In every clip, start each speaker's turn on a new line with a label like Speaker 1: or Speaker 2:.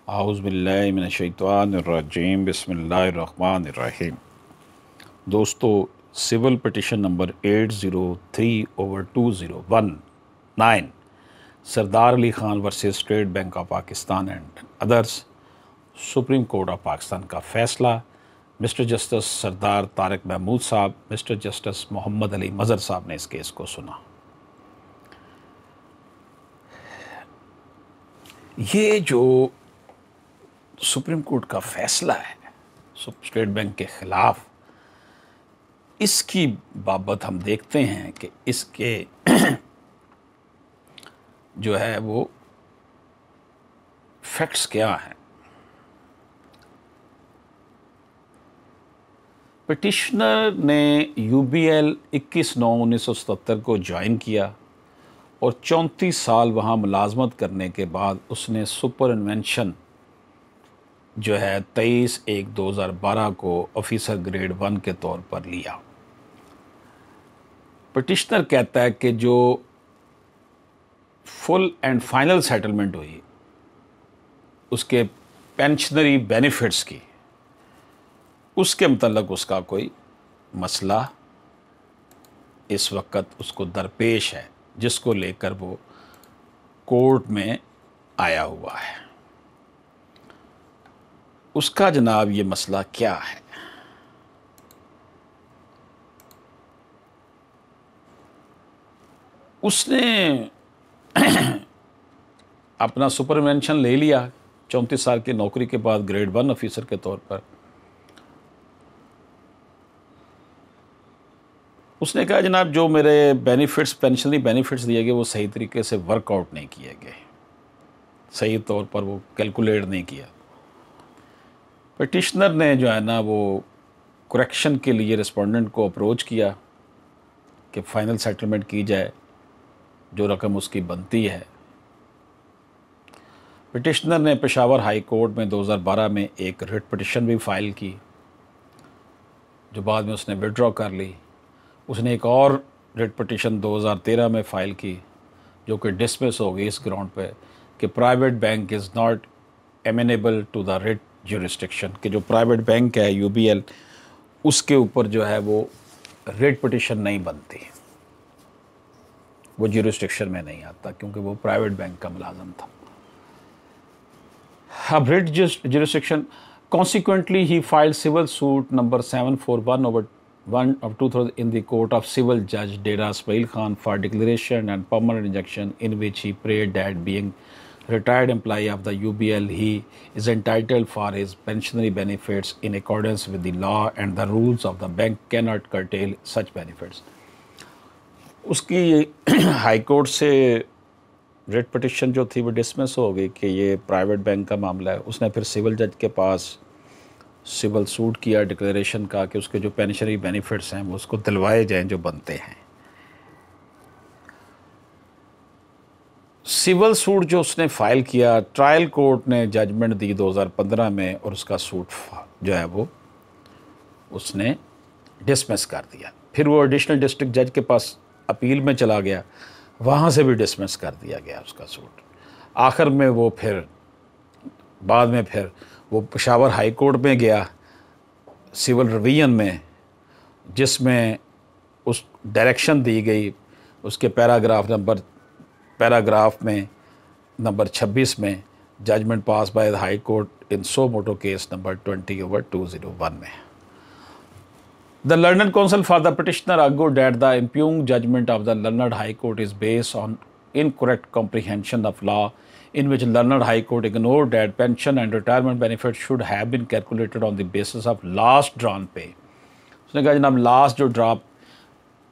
Speaker 1: आउज़ुबिल्लाहिमिनश्शैतानिर्रजीम बिस्मिल्लाहिर्रहमानिर्रहीम। दोस्तों, civil petition number 803/2019 Sardar Ali Khan versus state bank of Pakistan and others, supreme court of Pakistan का फ़ैसला। मिस्टर जस्टिस सरदार तारिक महमूद साहब, मिस्टर जस्टिस मोहम्मद अली मज़हर साहब ने इस केस को सुना। ये जो सुप्रीम कोर्ट का फ़ैसला है स्टेट बैंक के ख़िलाफ़, इसकी बाबत हम देखते हैं कि इसके जो है वो फैक्ट्स क्या हैं। पिटिशनर ने यूबीएल 21/9/1977 को ज्वाइन किया और 34 साल वहाँ मुलाजमत करने के बाद उसने सुपर इन्वेंशन जो है 23/1/2012 को ऑफिसर ग्रेड 1 के तौर पर लिया। पिटिशनर कहता है कि जो फुल एंड फाइनल सेटलमेंट हुई उसके पेंशनरी बेनिफिट्स की, उसके मतलब उसका कोई मसला इस वक्त उसको दरपेश है, जिसको लेकर वो कोर्ट में आया हुआ है। उसका जनाब ये मसला क्या है? उसने अपना सुपरवेंशन ले लिया 34 साल की नौकरी के बाद ग्रेड 1 ऑफिसर के तौर पर। उसने कहा जनाब जो मेरे बेनिफिट्स, पेंशनरी बेनिफिट्स दिए गए वो सही तरीके से वर्कआउट नहीं किए गए, सही तौर पर वो कैलकुलेट नहीं किया। पिटिशनर ने जो है ना वो करेक्शन के लिए रिस्पोंडेंट को अप्रोच किया कि फ़ाइनल सेटलमेंट की जाए, जो रकम उसकी बनती है। पिटिशनर ने पेशावर हाई कोर्ट में 2012 में एक रिट पिटिशन भी फाइल की, जो बाद में उसने विड्रॉ कर ली। उसने एक और रिट पिटिशन 2013 में फ़ाइल की, जो कि डिसमिस हो गई इस ग्राउंड पे कि private bank is not amenable to the writ jurisdiction, कि जो प्राइवेट बैंक है यूबीएल, उसके ऊपर जो है वो रिट पिटिशन नहीं बनती, वो ज्यूरिस्डिक्शन में नहीं आता क्योंकि वो प्राइवेट बैंक का मुलाजम था। अब रिट ज्यूरिस्डिक्शन, कॉन्सिक्वेंटली ही filed civil suit number 741/1 of 2000 in the court of civil judge Dera Ismail Khan for declaration and permanent injunction, in which he prayed that being retired employee of the UBL, he is entitled for his pensionary benefits in accordance with the law and the rules of the bank cannot curtail such benefits. उसकी high court से writ petition जो थी वो dismiss हो गई कि ये private bank का मामला है। उसने फिर सिविल जज के पास सिविल सूट किया डिक्लेरेशन का कि उसके जो पेंशनरी बेनिफिट्स हैं वो उसको दिलवाए जाएं जो बनते हैं। सिविल सूट जो उसने फ़ाइल किया, ट्रायल कोर्ट ने जजमेंट दी 2015 में और उसका सूट जो है वो उसने डिसमिस कर दिया। फिर वो एडिशनल डिस्ट्रिक्ट जज के पास अपील में चला गया, वहाँ से भी डिसमिस कर दिया गया उसका सूट। आखिर में वो फिर बाद में फिर वो पेशावर हाई कोर्ट में गया सिविल रिवीजन में, जिसमें उस डायरेक्शन दी गई उसके पैराग्राफ में नंबर 26 में judgment pass by the high court in suo motu case number 20/201 में। The learned counsel for the petitioner argued that the impugned judgment of the learned High Court is based on incorrect comprehension of law, in which learned High Court ignored that pension and retirement benefits should have been calculated on the basis of last drawn pay. उसने कहा जनाब last जो drop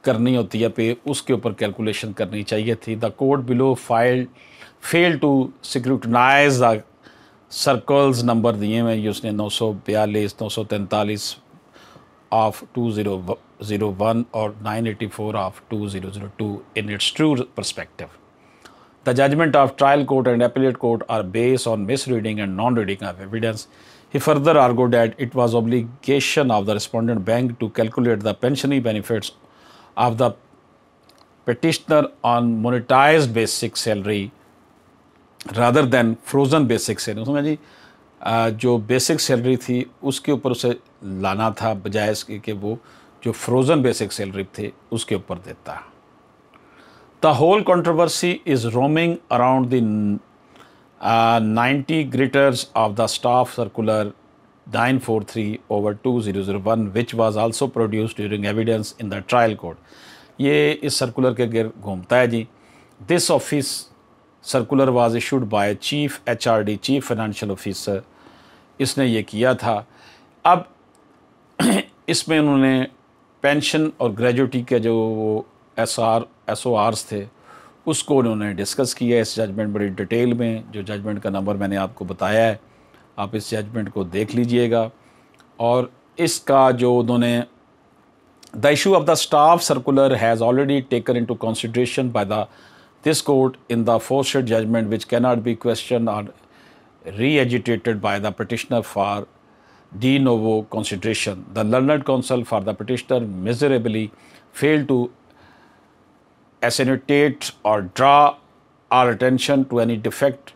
Speaker 1: करनी होती है पे, उसके ऊपर कैलकुलेशन करनी चाहिए थी। The court below fail to scrutinise the circles number दिए हुए हैं उसने 942, 943 of 2001 or 984 of 2002 in its true perspective. The judgment of trial court and appellate court are based on misreading and non-reading of evidence. He further argued that it was obligation of the respondent bank to calculate the pensionary benefits of the petitioner on monetized basic salary rather than frozen basic salary. उसमें जी जो basic salary थी उसके ऊपर उसे लाना था, बजाय इसके कि वो जो फ्रोज़न बेसिक सैलरी थे उसके ऊपर देता। The whole controversy is roaming around the 90 gritters of the staff circular 943/2001 which was also produced during evidence in the trial court। ये इस सर्कुलर के गिर घूमता है जी। This office circular was issued by chief HRD, chief financial officer. इसने ये किया था। अब इसमें उन्होंने पेंशन और ग्रेजुटी के जो SORs थे उसको उन्होंने डिस्कस किया इस जजमेंट बड़ी डिटेल में। जो जजमेंट का नंबर मैंने आपको बताया है, आप इस जजमेंट को देख लीजिएगा। और इसका जो उन्होंने the issue of the staff circular has already taken into consideration by the this court in the forced judgment which cannot be question और re-agitated by the petitioner for de novo consideration। The learned counsel for the petitioner miserably failed to annotate or draw our attention to any defect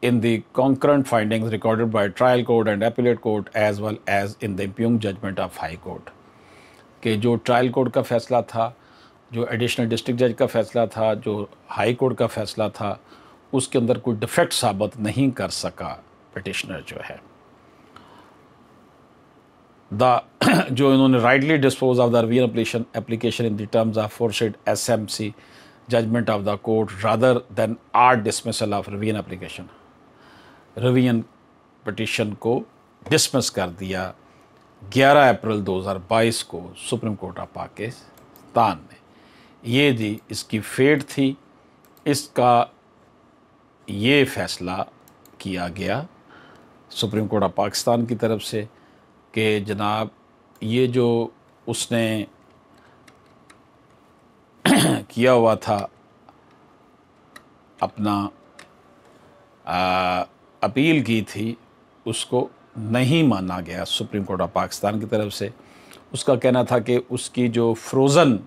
Speaker 1: in the concurrent findings recorded by trial court and appellate court as well as in the impugned judgment of high court। कि जो trial court का फैसला था, जो additional district जज का फैसला था, जो हाई कोर्ट का फैसला था, उसके अंदर कोई डिफेक्ट साबित नहीं कर सका पिटिशनर जो है। जो इन्होंने rightly dispose of the revision application in the terms of forced SMC judgment of the court rather than our dismissal of revision application. Revision petition को डिसमिस कर दिया 11 अप्रैल 2022 को सुप्रीम कोर्ट ऑफ पाकिस्तान ने। ये जी इसकी फेट थी, इसका ये फैसला किया गया सुप्रीम कोर्ट ऑफ पाकिस्तान की तरफ से कि जनाब ये जो उसने किया हुआ था अपना अपील की थी उसको नहीं माना गया सुप्रीम कोर्ट ऑफ पाकिस्तान की तरफ से। उसका कहना था कि उसकी जो फ्रोज़न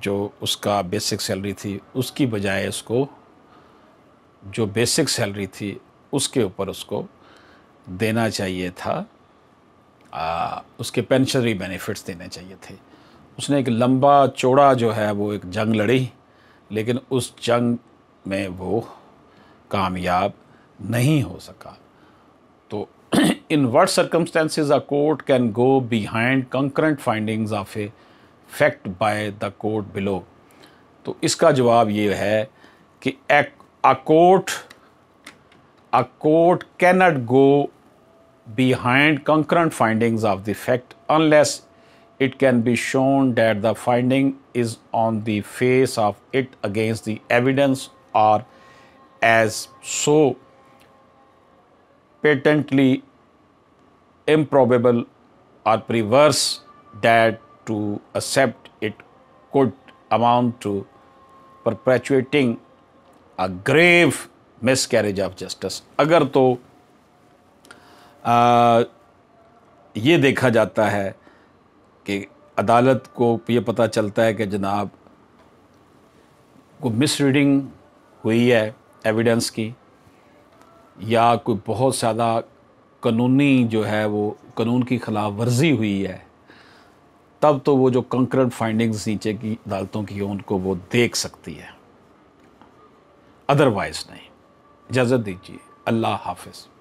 Speaker 1: जो उसका बेसिक सैलरी थी उसकी बजाय उसको जो बेसिक सैलरी थी उसके ऊपर उसको देना चाहिए था, उसके पेंशनरी बेनिफिट्स देने चाहिए थे। उसने एक लंबा चौड़ा जो है वो एक जंग लड़ी, लेकिन उस जंग में वो कामयाब नहीं हो सका। तो in what circumstances a court can go behind concurrent findings of a fact by the court below. तो इसका जवाब ये है कि a court cannot go behind concurrent findings of the fact unless it can be shown that the finding is on the face of it against the evidence or as so patently improbable or perverse that to accept it could amount to perpetuating a grave miscarriage of justice. अगर तो ये देखा जाता है कि अदालत को ये पता चलता है कि जनाब कोई मिसरीडिंग हुई है एविडेंस की, या कोई बहुत ज़्यादा कानूनी जो है वो कानून की खिलाफ वर्जी हुई है, तब तो वो जो कंकरेंट फाइंडिंग्स नीचे की अदालतों की उनको वो देख सकती है, अदरवाइज़ नहीं। इजाज़त दीजिए, अल्लाह हाफ़िज़।